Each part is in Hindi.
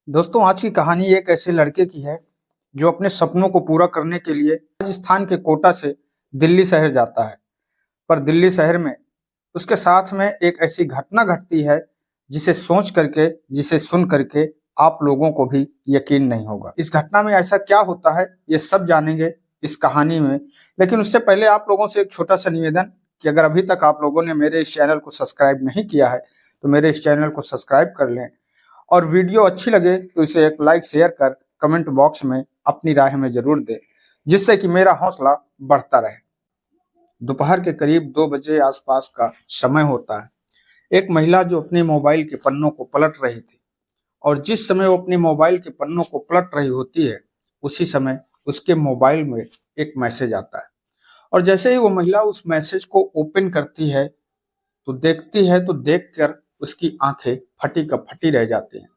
दोस्तों, आज की कहानी एक ऐसे लड़के की है जो अपने सपनों को पूरा करने के लिए राजस्थान के कोटा से दिल्ली शहर जाता है। पर दिल्ली शहर में उसके साथ में एक ऐसी घटना घटती है जिसे सोच करके, जिसे सुन करके आप लोगों को भी यकीन नहीं होगा। इस घटना में ऐसा क्या होता है ये सब जानेंगे इस कहानी में। लेकिन उससे पहले आप लोगों से एक छोटा सा निवेदन कि अगर अभी तक आप लोगों ने मेरे इस चैनल को सब्सक्राइब नहीं किया है तो मेरे इस चैनल को सब्सक्राइब कर लें, और वीडियो अच्छी लगे तो इसे एक लाइक शेयर कर कमेंट बॉक्स में अपनी राय हमें जरूर दें, जिससे कि मेरा हौसला बढ़ता रहे। दोपहर के करीब 2 बजे आसपास का समय होता है। एक महिला जो अपने मोबाइल के पन्नों को पलट रही थी, और जिस समय वो अपने मोबाइल के पन्नों को पलट रही होती है उसी समय उसके मोबाइल में एक मैसेज आता है। और जैसे ही वो महिला उस मैसेज को ओपन करती है तो देखती है, तो देखकर उसकी आंखें फटी का फटी रह जाती हैं।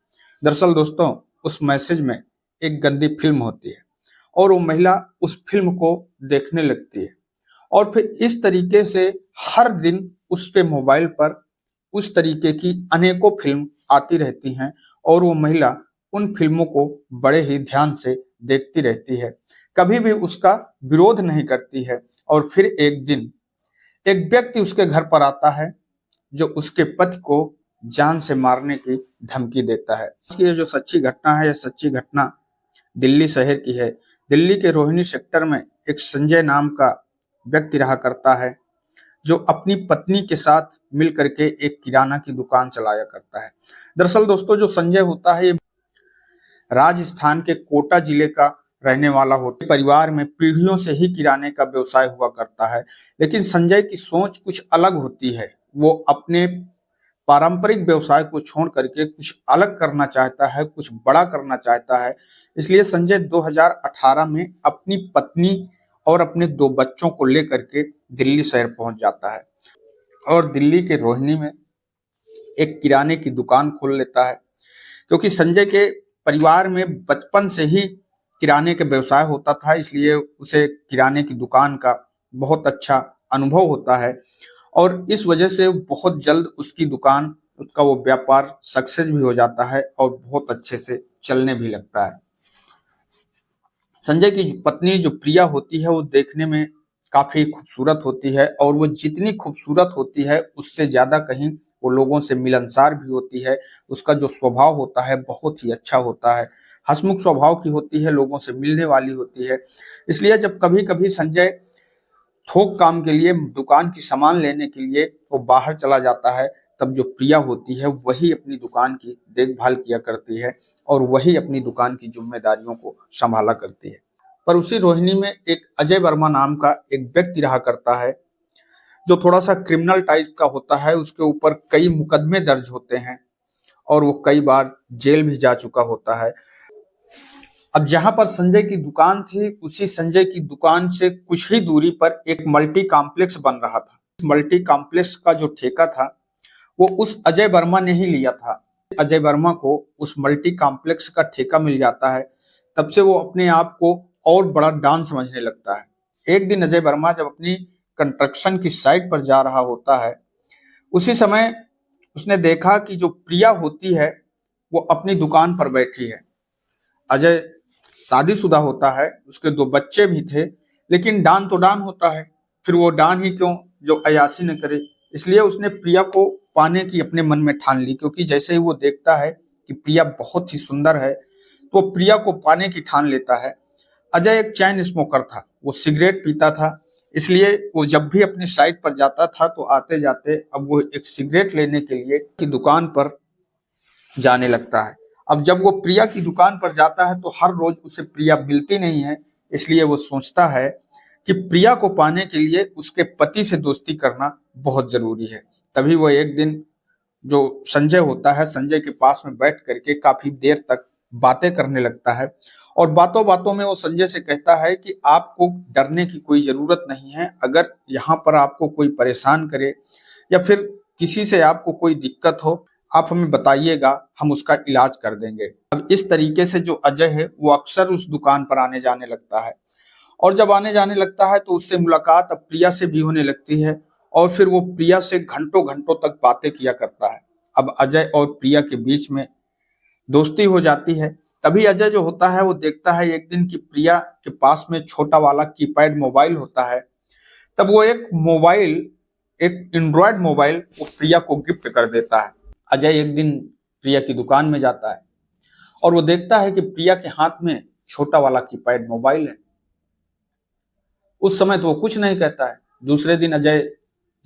दरअसल दोस्तों, उस मैसेज में एक गंदी फिल्म होती है और वो महिला उस फिल्म को देखने लगती है। और फिर इस तरीके से हर दिन उसके मोबाइल पर उस तरीके की अनेकों फिल्म आती रहती हैं और वो महिला उन फिल्मों को बड़े ही ध्यान से देखती रहती है, कभी भी उसका विरोध नहीं करती है। और फिर एक दिन एक व्यक्ति उसके घर पर आता है जो उसके पति को जान से मारने की धमकी देता है। ये जो सच्ची घटना है, यह सच्ची घटना दिल्ली शहर की है। दिल्ली के रोहिणी सेक्टर में एक संजय नाम का व्यक्ति रहा करता है जो अपनी पत्नी के साथ मिल करके एक किराना की दुकान चलाया करता है। दरअसल दोस्तों, जो संजय होता है ये राजस्थान के कोटा जिले का रहने वाला होता है। परिवार में पीढ़ियों से ही किराने का व्यवसाय हुआ करता है। लेकिन संजय की सोच कुछ अलग होती है। वो अपने पारंपरिक व्यवसाय को छोड़ करके कुछ अलग करना चाहता है, कुछ बड़ा करना चाहता है। इसलिए संजय 2018 में अपनी पत्नी और अपने 2 बच्चों को लेकर के दिल्ली शहर पहुंच जाता है और दिल्ली के रोहिणी में एक किराने की दुकान खोल लेता है। क्योंकि संजय के परिवार में बचपन से ही किराने का व्यवसाय होता था, इसलिए उसे किराने की दुकान का बहुत अच्छा अनुभव होता है और इस वजह से बहुत जल्द उसकी दुकान, उसका वो व्यापार सक्सेस भी हो जाता है और बहुत अच्छे से चलने भी लगता है। संजय की पत्नी जो प्रिया होती है वो देखने में काफी खूबसूरत होती है और वो जितनी खूबसूरत होती है उससे ज्यादा कहीं वो लोगों से मिलनसार भी होती है। उसका जो स्वभाव होता है बहुत ही अच्छा होता है, हंसमुख स्वभाव की होती है, लोगों से मिलने वाली होती है। इसलिए जब कभी कभी संजय थोक काम के लिए, दुकान की सामान लेने के लिए वो बाहर चला जाता है, तब जो प्रिया होती है वही अपनी दुकान की देखभाल किया करती है और वही अपनी दुकान की जिम्मेदारियों को संभाला करती है। पर उसी रोहिणी में एक अजय वर्मा नाम का एक व्यक्ति रहा करता है जो थोड़ा सा क्रिमिनल टाइप का होता है। उसके ऊपर कई मुकदमे दर्ज होते हैं और वो कई बार जेल भी जा चुका होता है। अब जहां पर संजय की दुकान थी, उसी संजय की दुकान से कुछ ही दूरी पर एक मल्टी कॉम्प्लेक्स बन रहा था। मल्टी कॉम्प्लेक्स का जो ठेका था वो उस अजय वर्मा ने ही लिया था। अजय वर्मा को उस मल्टी कॉम्प्लेक्स का ठेका मिल जाता है, तब से वो अपने आप को और बड़ा डॉन समझने लगता है। एक दिन अजय वर्मा जब अपनी कंस्ट्रक्शन की साइट पर जा रहा होता है, उसी समय उसने देखा कि जो प्रिया होती है वो अपनी दुकान पर बैठी है। अजय शादीशुदा होता है, उसके 2 बच्चे भी थे, लेकिन डॉन तो डॉन होता है, फिर वो डॉन ही क्यों जो अय्याशी न करे। इसलिए उसने प्रिया को पाने की अपने मन में ठान ली, क्योंकि जैसे ही वो देखता है कि प्रिया बहुत ही सुंदर है तो प्रिया को पाने की ठान लेता है। अजय एक चैन स्मोकर था, वो सिगरेट पीता था, इसलिए वो जब भी अपनी साइट पर जाता था तो आते जाते अब वो एक सिगरेट लेने के लिए की दुकान पर जाने लगता है। अब जब वो प्रिया की दुकान पर जाता है तो हर रोज उसे प्रिया मिलती नहीं है, इसलिए वो सोचता है कि प्रिया को पाने के लिए उसके पति से दोस्ती करना बहुत जरूरी है। तभी वो एक दिन जो संजय होता है, संजय के पास में बैठ करके काफी देर तक बातें करने लगता है और बातों बातों में वो संजय से कहता है कि आपको डरने की कोई जरूरत नहीं है। अगर यहाँ पर आपको कोई परेशान करे या फिर किसी से आपको कोई दिक्कत हो, आप हमें बताइएगा, हम उसका इलाज कर देंगे। अब इस तरीके से जो अजय है वो अक्सर उस दुकान पर आने जाने लगता है और जब आने जाने लगता है तो उससे मुलाकात अब प्रिया से भी होने लगती है और फिर वो प्रिया से घंटों घंटों तक बातें किया करता है। अब अजय और प्रिया के बीच में दोस्ती हो जाती है। तभी अजय जो होता है वो देखता है एक दिन कि प्रिया के पास में छोटा वाला कीपैड मोबाइल होता है। तब वो एक एंड्रॉयड मोबाइल वो प्रिया को गिफ्ट कर देता है। अजय एक दिन प्रिया की दुकान में जाता है और वो देखता है कि प्रिया के हाथ में छोटा वाला कीपैड मोबाइल है। उस समय तो वो कुछ नहीं कहता है। दूसरे दिन अजय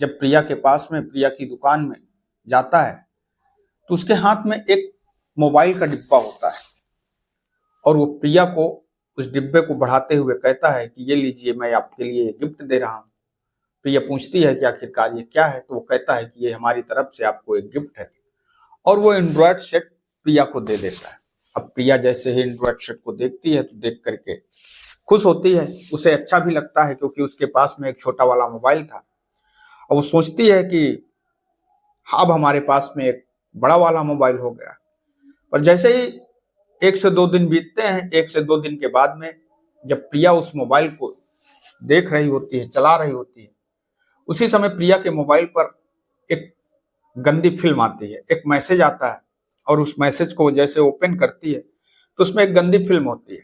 जब प्रिया के पास में प्रिया की दुकान में जाता है तो उसके हाथ में एक मोबाइल का डिब्बा होता है और वो प्रिया को उस डिब्बे को बढ़ाते हुए कहता है कि ये लीजिए, मैं आपके लिए गिफ्ट दे रहा हूँ। प्रिया पूछती है कि आखिरकार ये क्या है, तो वो कहता है कि ये हमारी तरफ से आपको एक गिफ्ट है और वो एंड्रॉयड सेट प्रिया को दे देता है। अब प्रिया जैसे ही एंड्रॉयड सेट को देखती है तो देख करके खुश होती है, उसे अच्छा भी लगता है क्योंकि उसके पास में एक छोटा वाला मोबाइल था और वो सोचती है कि अब हमारे पास में एक बड़ा वाला मोबाइल हो गया। पर जैसे ही 1 से 2 दिन बीतते हैं, 1 से 2 दिन के बाद में जब प्रिया उस मोबाइल को देख रही होती है, चला रही होती है, उसी समय प्रिया के मोबाइल पर एक गंदी फिल्म आती है, एक मैसेज आता है और उस मैसेज को जैसे ओपन करती है तो उसमें एक गंदी फिल्म होती है।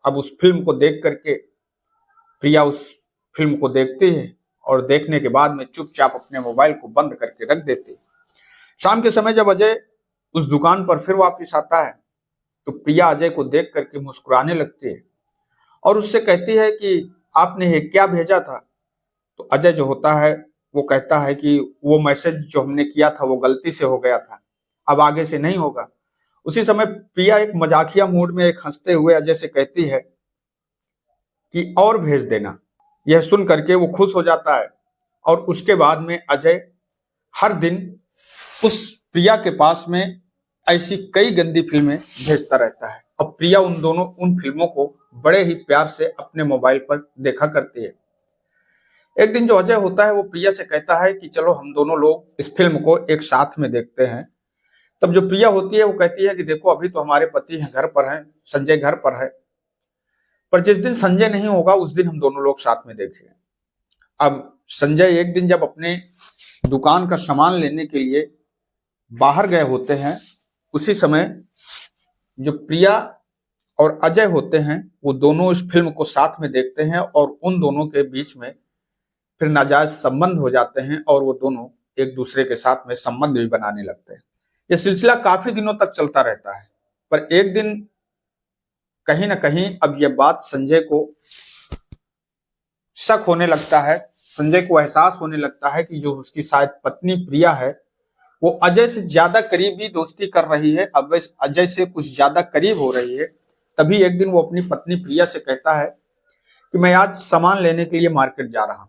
अब उस फिल्म को देख करके प्रिया उस फिल्म को देखती है और देखने के बाद में चुपचाप अपने मोबाइल को बंद करके रख देती है। शाम के समय जब अजय उस दुकान पर फिर वापस आता है तो प्रिया अजय को देख करके मुस्कुराने लगती है और उससे कहती है कि आपने ये क्या भेजा था। तो अजय जो होता है वो कहता है कि वो मैसेज जो हमने किया था वो गलती से हो गया था, अब आगे से नहीं होगा। उसी समय प्रिया एक मजाकिया मूड में एक हंसते हुए अजय से कहती है कि और भेज देना। यह सुन करके वो खुश हो जाता है और उसके बाद में अजय हर दिन उस प्रिया के पास में ऐसी कई गंदी फिल्में भेजता रहता है। अब प्रिया उन फिल्मों को बड़े ही प्यार से अपने मोबाइल पर देखा करती है। एक दिन जो अजय होता है वो प्रिया से कहता है कि चलो हम दोनों लोग इस फिल्म को एक साथ में देखते हैं। तब जो प्रिया होती है वो कहती है कि देखो अभी तो हमारे पति हैं, घर पर हैं, संजय घर पर है, पर जिस दिन संजय नहीं होगा उस दिन हम दोनों लोग साथ में देखेंगे। अब संजय एक दिन जब अपने दुकान का सामान लेने के लिए बाहर गए होते हैं, उसी समय जो प्रिया और अजय होते हैं वो दोनों इस फिल्म को साथ में देखते हैं और उन दोनों के बीच में फिर नाजायज संबंध हो जाते हैं और वो दोनों एक दूसरे के साथ में संबंध भी बनाने लगते हैं। यह सिलसिला काफी दिनों तक चलता रहता है, पर एक दिन कहीं ना कहीं अब यह बात संजय को शक होने लगता है। संजय को एहसास होने लगता है कि जो उसकी शायद पत्नी प्रिया है वो अजय से ज्यादा करीबी दोस्ती कर रही है, अब अजय से कुछ ज्यादा करीब हो रही है। तभी एक दिन वो अपनी पत्नी प्रिया से कहता है कि मैं आज सामान लेने के लिए मार्केट जा रहा हूं।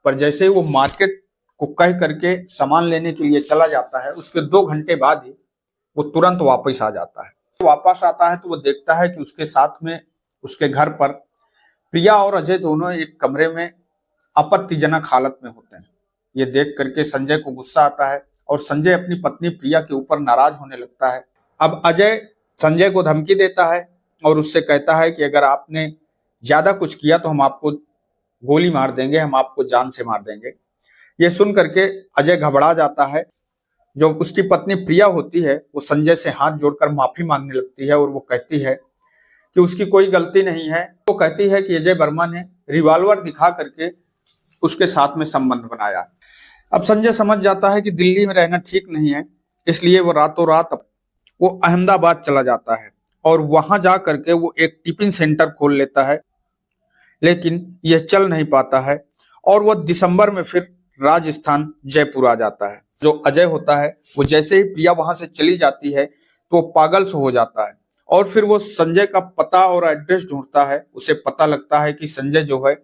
पर जैसे ही वो मार्केट को कह करके सामान लेने के लिए चला जाता है, उसके 2 घंटे बाद ही वो तुरंत वापस आ जाता है। वापस आता है तो वो देखता है कि उसके साथ में उसके घर पर प्रिया और अजय दोनों एक कमरे में आपत्तिजनक हालत में होते हैं। ये देख करके संजय को गुस्सा आता है और संजय अपनी पत्नी प्रिया के ऊपर नाराज होने लगता है। अब अजय संजय को धमकी देता है और उससे कहता है कि अगर आपने ज्यादा कुछ किया तो हम आपको गोली मार देंगे, हम आपको जान से मार देंगे। ये सुन करके अजय घबरा जाता है। जो उसकी पत्नी प्रिया होती है वो संजय से हाथ जोड़कर माफी मांगने लगती है और वो कहती है कि उसकी कोई गलती नहीं है। वो कहती है कि अजय वर्मा ने रिवॉल्वर दिखा करके उसके साथ में संबंध बनाया। अब संजय समझ जाता है कि दिल्ली में रहना ठीक नहीं है, इसलिए वो रातों रात वो अहमदाबाद चला जाता है और वहां जा करके वो एक टिफिन सेंटर खोल लेता है। लेकिन यह चल नहीं पाता है और वो दिसंबर में फिर राजस्थान जयपुर आ जाता है। जो अजय होता है वो जैसे ही प्रिया वहां से चली जाती है तो पागल से हो जाता है और फिर वो संजय का पता और एड्रेस ढूंढता है। उसे पता लगता है कि संजय जो है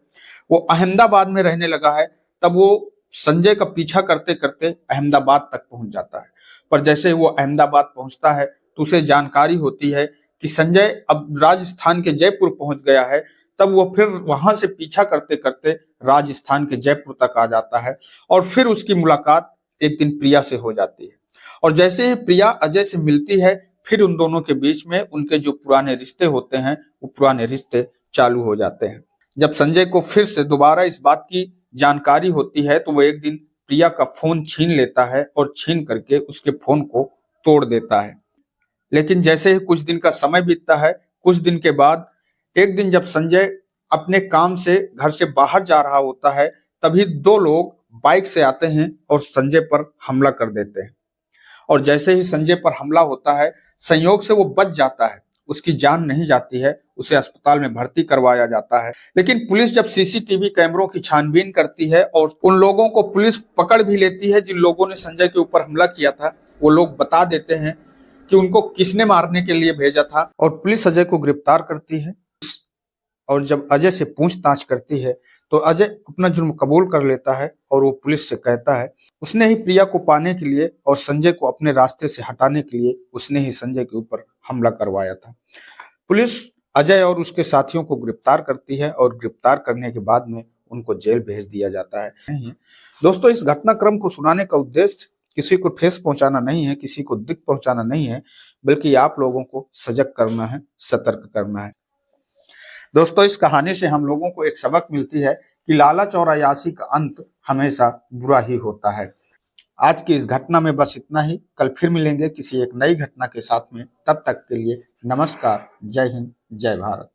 वो अहमदाबाद में रहने लगा है। तब वो संजय का पीछा करते करते अहमदाबाद तक पहुंच जाता है। पर जैसे ही वो अहमदाबाद पहुंचता है तो उसे जानकारी होती है कि संजय अब राजस्थान के जयपुर पहुंच गया है। तब वो फिर वहां से पीछा करते करते राजस्थान के जयपुर तक आ जाता है और फिर उसकी मुलाकात एक दिन प्रिया से हो जाती है। और जैसे ही प्रिया अजय से मिलती है फिर उन दोनों के बीच में उनके जो पुराने रिश्ते होते हैं वो पुराने रिश्ते चालू हो जाते हैं। जब संजय को फिर से दोबारा इस बात की जानकारी होती है तो वो एक दिन प्रिया का फोन छीन लेता है और छीन करके उसके फोन को तोड़ देता है। लेकिन जैसे ही कुछ दिन का समय बीतता है, कुछ दिन के बाद एक दिन जब संजय अपने काम से घर से बाहर जा रहा होता है, तभी दो लोग बाइक से आते हैं और संजय पर हमला कर देते हैं। और जैसे ही संजय पर हमला होता है, संयोग से वो बच जाता है, उसकी जान नहीं जाती है, उसे अस्पताल में भर्ती करवाया जाता है। लेकिन पुलिस जब सीसीटीवी कैमरों की छानबीन करती है और उन लोगों को पुलिस पकड़ भी लेती है जिन लोगों ने संजय के ऊपर हमला किया था, वो लोग बता देते हैं कि उनको किसने मारने के लिए भेजा था, और पुलिस अजय को गिरफ्तार करती है। और जब अजय से पूछताछ करती है तो अजय अपना जुर्म कबूल कर लेता है और वो पुलिस से कहता है उसने ही प्रिया को पाने के लिए और संजय को अपने रास्ते से हटाने के लिए उसने ही संजय के ऊपर हमला करवाया था। पुलिस अजय और उसके साथियों को गिरफ्तार करती है और गिरफ्तार करने के बाद में उनको जेल भेज दिया जाता है। दोस्तों, इस घटनाक्रम को सुनाने का उद्देश्य किसी को ठेस पहुंचाना नहीं है, किसी को दिक्कत पहुंचाना नहीं है, बल्कि आप लोगों को सजग करना है, सतर्क करना है। दोस्तों, इस कहानी से हम लोगों को एक सबक मिलती है कि लालच और अय्यासी का अंत हमेशा बुरा ही होता है। आज की इस घटना में बस इतना ही। कल फिर मिलेंगे किसी एक नई घटना के साथ में। तब तक के लिए नमस्कार, जय हिंद, जय भारत।